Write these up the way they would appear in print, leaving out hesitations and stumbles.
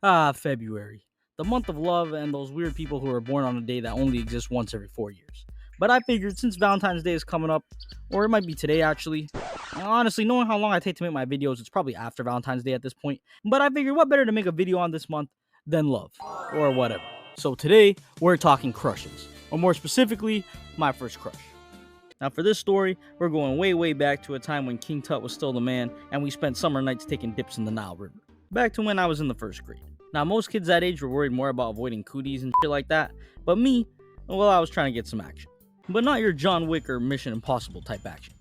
February. The month of love and those weird people who are born on a day that only exists once every 4 years. But I figured since Valentine's Day is coming up, or it might be today actually, honestly, knowing how long I take to make my videos, it's probably after Valentine's Day at this point. But I figured what better to make a video on this month than love, or whatever. So today, we're talking crushes, or more specifically, my first crush. Now for this story, we're going way back to a time when King Tut was still the man, and we spent summer nights taking dips in the Nile River. Back to when I was in the first grade. Now most kids that age were worried more about avoiding cooties and shit like that, but me, well, I was trying to get some action. But not your John Wick or Mission Impossible type action,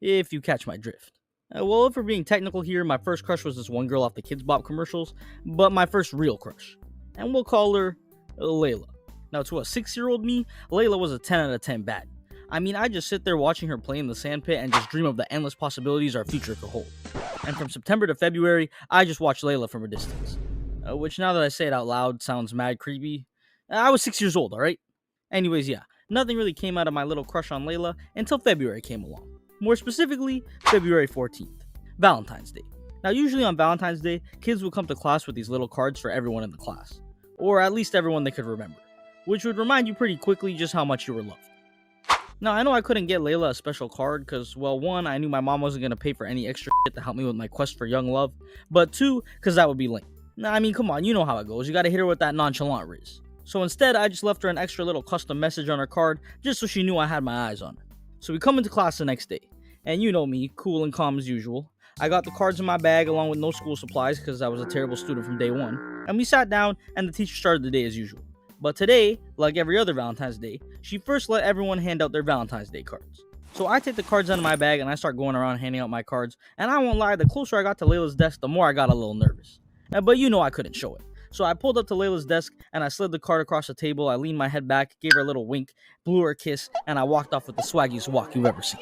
if you catch my drift. Well, if we're being technical here, my first crush was this one girl off the Kids Bop commercials, but my first real crush. And we'll call her Layla. Now to a 6-year-old me, Layla was a 10 out of 10 bad. I mean, I just sit there watching her play in the sandpit and just dream of the endless possibilities our future could hold. And from September to February, I just watched Layla from a distance. Which now that I say it out loud sounds mad creepy. I was 6 years old, alright? Anyways, yeah, nothing really came out of my little crush on Layla until February came along. More specifically, February 14th, Valentine's Day. Now usually on Valentine's Day, kids would come to class with these little cards for everyone in the class. Or at least everyone they could remember. Which would remind you pretty quickly just how much you were loved. Now, I know I couldn't get Layla a special card because, well, one, I knew my mom wasn't going to pay for any extra shit to help me with my quest for young love, but two, because that would be lame. Now, I mean, come on, you know how it goes. You got to hit her with that nonchalant riz. So instead, I just left her an extra little custom message on her card just so she knew I had my eyes on her. So we come into class the next day, and you know me, cool and calm as usual. I got the cards in my bag along with no school supplies because I was a terrible student from day one, and we sat down and the teacher started the day as usual. But today, like every other Valentine's Day, she first let everyone hand out their Valentine's Day cards. So I take the cards out of my bag and I start going around handing out my cards, and I won't lie, the closer I got to Layla's desk, the more I got a little nervous. But you know I couldn't show it. So I pulled up to Layla's desk and I slid the card across the table, I leaned my head back, gave her a little wink, blew her a kiss, and I walked off with the swaggiest walk you've ever seen.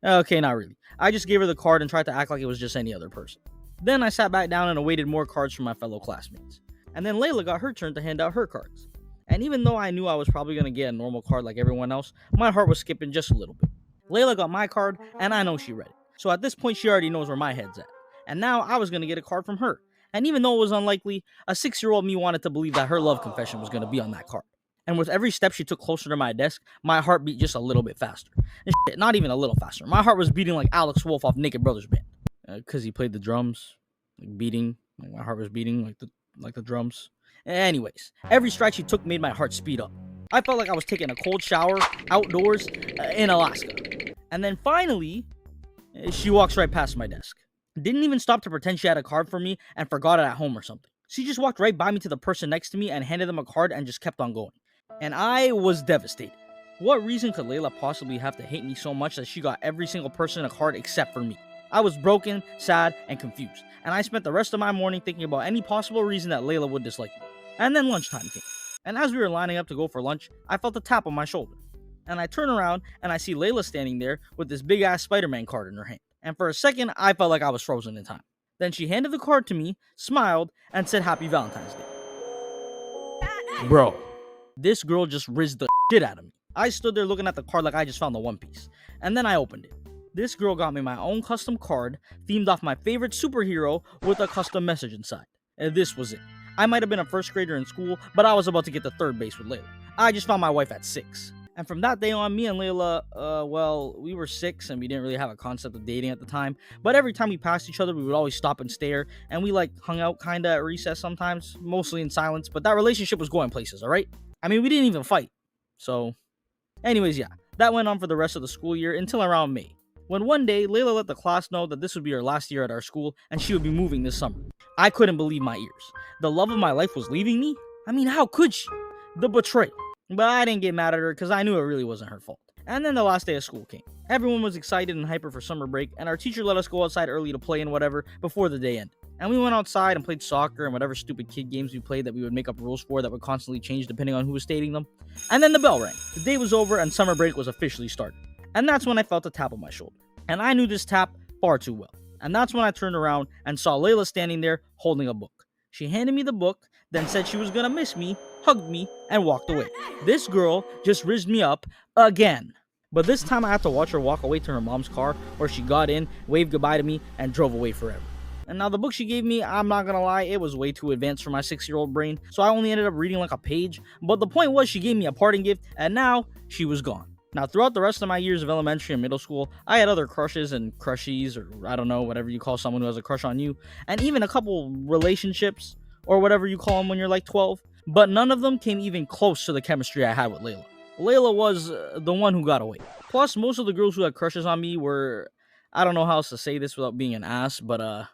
Okay, not really. I just gave her the card and tried to act like it was just any other person. Then I sat back down and awaited more cards from my fellow classmates. And then Layla got her turn to hand out her cards. And even though I knew I was probably going to get a normal card like everyone else, my heart was skipping just a little bit. Layla got my card, and I know she read it. So at this point, she already knows where my head's at. And now I was going to get a card from her. And even though it was unlikely, a 6-year-old me wanted to believe that her love confession was going to be on that card. And with every step she took closer to my desk, my heart beat just a little bit faster. And shit, not even a little faster. My heart was beating like Alex Wolf off Naked Brothers Band. Because he played the drums, like beating, like my heart was beating like the drums. Anyways, every strike she took made my heart speed up. I felt like I was taking a cold shower outdoors in Alaska. And then finally, she walks right past my desk. Didn't even stop to pretend she had a card for me and forgot it at home or something. She just walked right by me to the person next to me and handed them a card and just kept on going. And I was devastated. What reason could Layla possibly have to hate me so much that she got every single person a card except for me? I was broken, sad, and confused. And I spent the rest of my morning thinking about any possible reason that Layla would dislike me. And then lunchtime came. And as we were lining up to go for lunch, I felt a tap on my shoulder. And I turn around and I see Layla standing there with this big ass Spider-Man card in her hand. And for a second, I felt like I was frozen in time. Then she handed the card to me, smiled, and said Happy Valentine's Day. Bro, this girl just rizzed the shit out of me. I stood there looking at the card like I just found the One Piece. And then I opened it. This girl got me my own custom card, themed off my favorite superhero with a custom message inside. And this was it. I might have been a first grader in school, but I was about to get to third base with Layla. I just found my wife at 6. And from that day on, me and Layla, well, we were 6 and we didn't really have a concept of dating at the time. But every time we passed each other, we would always stop and stare. And we hung out kinda at recess sometimes, mostly in silence. But that relationship was going places, alright? I mean, we didn't even fight. So, anyways, yeah. That went on for the rest of the school year until around May. When one day, Layla let the class know that this would be her last year at our school and she would be moving this summer. I couldn't believe my ears. The love of my life was leaving me? I mean, how could she? The betrayal. But I didn't get mad at her because I knew it really wasn't her fault. And then the last day of school came. Everyone was excited and hyper for summer break, and our teacher let us go outside early to play and whatever before the day ended. And we went outside and played soccer and whatever stupid kid games we played that we would make up rules for that would constantly change depending on who was stating them. And then the bell rang. The day was over and summer break was officially started. And that's when I felt a tap on my shoulder. And I knew this tap far too well. And that's when I turned around and saw Layla standing there holding a book. She handed me the book, then said she was gonna miss me, hugged me, and walked away. This girl just rizzed me up again. But this time I had to watch her walk away to her mom's car, where she got in, waved goodbye to me, and drove away forever. And now the book she gave me, I'm not gonna lie, it was way too advanced for my 6-year-old brain, so I only ended up reading like a page. But the point was, she gave me a parting gift, and now she was gone. Now, throughout the rest of my years of elementary and middle school, I had other crushes and crushies, or I don't know, whatever you call someone who has a crush on you, and even a couple relationships, or whatever you call them when you're like 12. But none of them came even close to the chemistry I had with Layla. Layla was the one who got away. Plus, most of the girls who had crushes on me were, I don't know how else to say this without being an ass, but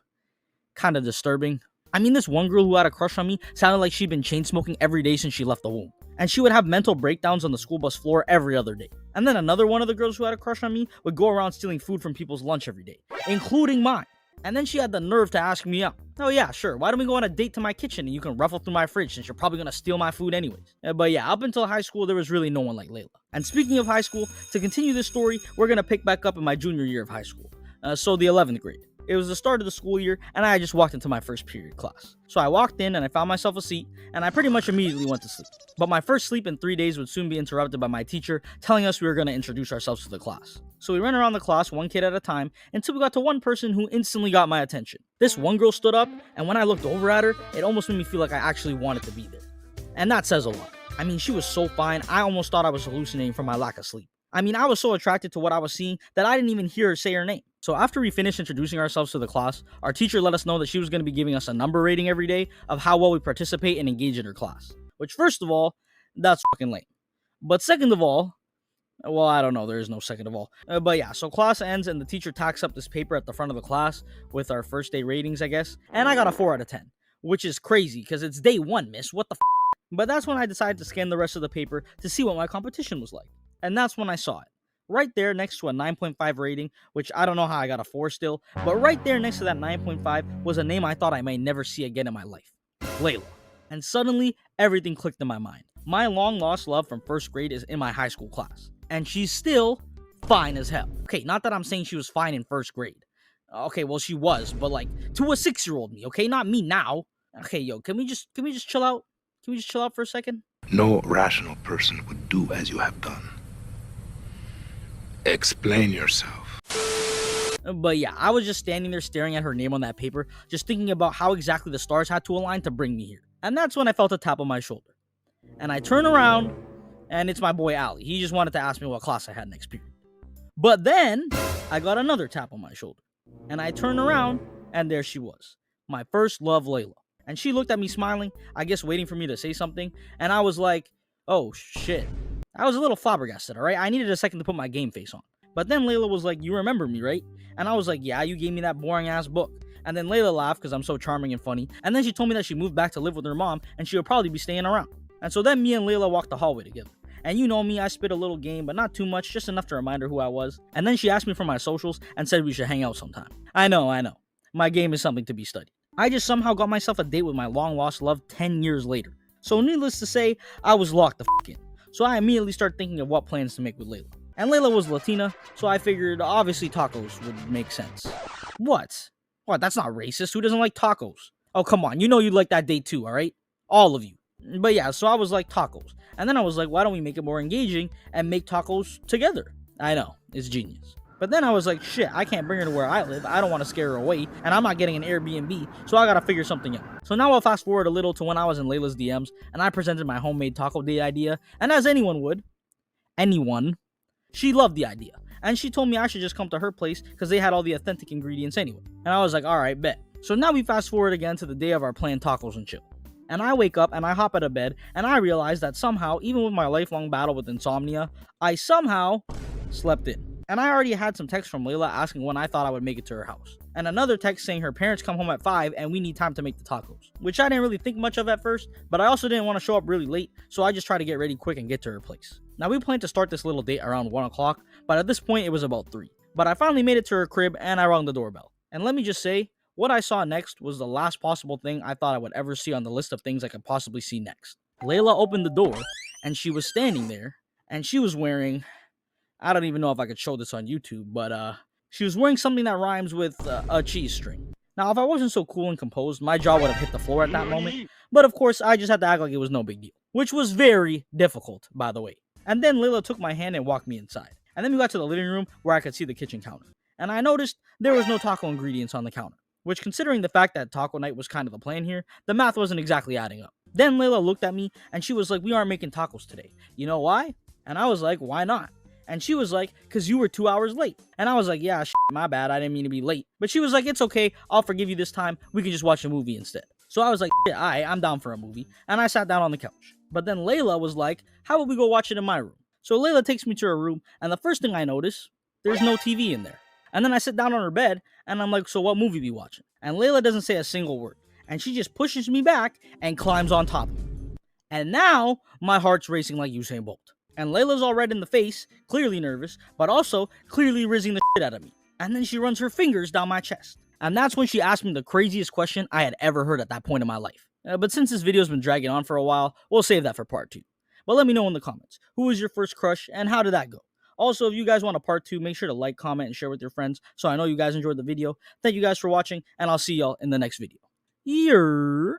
kind of disturbing. I mean, this one girl who had a crush on me sounded like she'd been chain smoking every day since she left the womb. And she would have mental breakdowns on the school bus floor every other day. And then another one of the girls who had a crush on me would go around stealing food from people's lunch every day, including mine. And then she had the nerve to ask me out. Oh yeah, sure, why don't we go on a date to my kitchen and you can ruffle through my fridge since you're probably gonna steal my food anyways. But yeah, up until high school, there was really no one like Layla. And speaking of high school, to continue this story, we're gonna pick back up in my junior year of high school. So the 11th grade. It was the start of the school year, and I just walked into my first period class. So I walked in and I found myself a seat, and I pretty much immediately went to sleep. But my first sleep in 3 days would soon be interrupted by my teacher telling us we were going to introduce ourselves to the class. So we ran around the class one kid at a time until we got to one person who instantly got my attention. This one girl stood up, and when I looked over at her, it almost made me feel like I actually wanted to be there. And that says a lot. I mean, she was so fine, I almost thought I was hallucinating from my lack of sleep. I mean, I was so attracted to what I was seeing that I didn't even hear her say her name. So after we finished introducing ourselves to the class, our teacher let us know that she was going to be giving us a number rating every day of how well we participate and engage in her class. Which, first of all, that's fucking lame. But second of all, well, I don't know, there is no second of all. But yeah, so class ends and the teacher tacks up this paper at the front of the class with our first day ratings, I guess. And I got a 4 out of 10, which is crazy because it's day 1, miss. What the f? But that's when I decided to scan the rest of the paper to see what my competition was like. And that's when I saw it. Right there next to a 9.5 rating, which I don't know how I got a 4 still, but right there next to that 9.5 was a name I thought I might never see again in my life. Layla. And suddenly, everything clicked in my mind. My long-lost love from first grade is in my high school class. And she's still fine as hell. Okay, not that I'm saying she was fine in first grade. Okay, well, she was, but like, to a 6-year-old me, okay? Not me now. Okay, yo, can we just chill out? Can we just chill out for a second? No rational person would do as you have done. Explain yourself. But yeah, I was just standing there staring at her name on that paper, just thinking about how exactly the stars had to align to bring me here. And that's when I felt a tap on my shoulder. And I turn around, and it's my boy Ali. He just wanted to ask me what class I had next period. But then, I got another tap on my shoulder. And I turned around, and there she was. My first love, Layla. And she looked at me smiling, I guess waiting for me to say something. And I was like, oh shit. I was a little flabbergasted, alright? I needed a second to put my game face on. But then Layla was like, you remember me, right? And I was like, yeah, you gave me that boring ass book. And then Layla laughed because I'm so charming and funny. And then she told me that she moved back to live with her mom and she would probably be staying around. And so then me and Layla walked the hallway together. And you know me, I spit a little game, but not too much, just enough to remind her who I was. And then she asked me for my socials and said we should hang out sometime. I know. My game is something to be studied. I just somehow got myself a date with my long-lost love 10 years later. So needless to say, I was locked the f*** in. So I immediately started thinking of what plans to make with Layla. And Layla was Latina, so I figured obviously tacos would make sense. What? What, that's not racist. Who doesn't like tacos? Oh, come on, you know you'd like that date too, alright? All of you. But yeah, so I was like, tacos. And then I was like, why don't we make it more engaging and make tacos together? I know, it's genius. But then I was like, shit, I can't bring her to where I live. I don't want to scare her away, and I'm not getting an Airbnb, so I gotta figure something out. So now I'll fast forward a little to when I was in Layla's DMs, and I presented my homemade taco date idea, and as anyone would, she loved the idea. And she told me I should just come to her place because they had all the authentic ingredients anyway. And I was like, alright, bet. So now we fast forward again to the day of our planned tacos and chill. And I wake up and I hop out of bed and I realize that somehow, even with my lifelong battle with insomnia, I somehow slept in. And I already had some text from Layla asking when I thought I would make it to her house. And another text saying her parents come home at 5 and we need time to make the tacos. Which I didn't really think much of at first, but I also didn't want to show up really late, so I just tried to get ready quick and get to her place. Now we planned to start this little date around 1 o'clock, but at this point it was about 3. But I finally made it to her crib and I rang the doorbell. And let me just say, what I saw next was the last possible thing I thought I would ever see on the list of things I could possibly see next. Layla opened the door and she was standing there and she was wearing, I don't even know if I could show this on YouTube, but she was wearing something that rhymes with a cheese string. Now, if I wasn't so cool and composed, my jaw would have hit the floor at that moment. But of course, I just had to act like it was no big deal. Which was very difficult, by the way. And then Layla took my hand and walked me inside. And then we got to the living room where I could see the kitchen counter. And I noticed there was no taco ingredients on the counter. which, considering the fact that taco night was kind of the plan here, the math wasn't exactly adding up. Then Layla looked at me and she was like, "We aren't making tacos today. You know why?" And I was like, "Why not?" And she was like, "Cause you were 2 hours late." And I was like, "Yeah, my bad. I didn't mean to be late." But she was like, "It's okay. I'll forgive you this time. We can just watch a movie instead." So I was like, "Alright, I'm down for a movie." And I sat down on the couch. But then Layla was like, "How about we go watch it in my room?" So Layla takes me to her room, and the first thing I notice, there's no TV in there. And then I sit down on her bed, and I'm like, "So what movie be watching?" And Layla doesn't say a single word. And she just pushes me back and climbs on top of me. And now, my heart's racing like Usain Bolt. And Layla's all red in the face, clearly nervous, but also clearly rizzing the shit out of me. And then she runs her fingers down my chest. And that's when she asked me the craziest question I had ever heard at that point in my life. But since this video's been dragging on for a while, we'll save that for part 2. But let me know in the comments, who was your first crush and how did that go? Also, if you guys want a part 2, make sure to like, comment, and share with your friends so I know you guys enjoyed the video. Thank you guys for watching, and I'll see y'all in the next video. Yeah.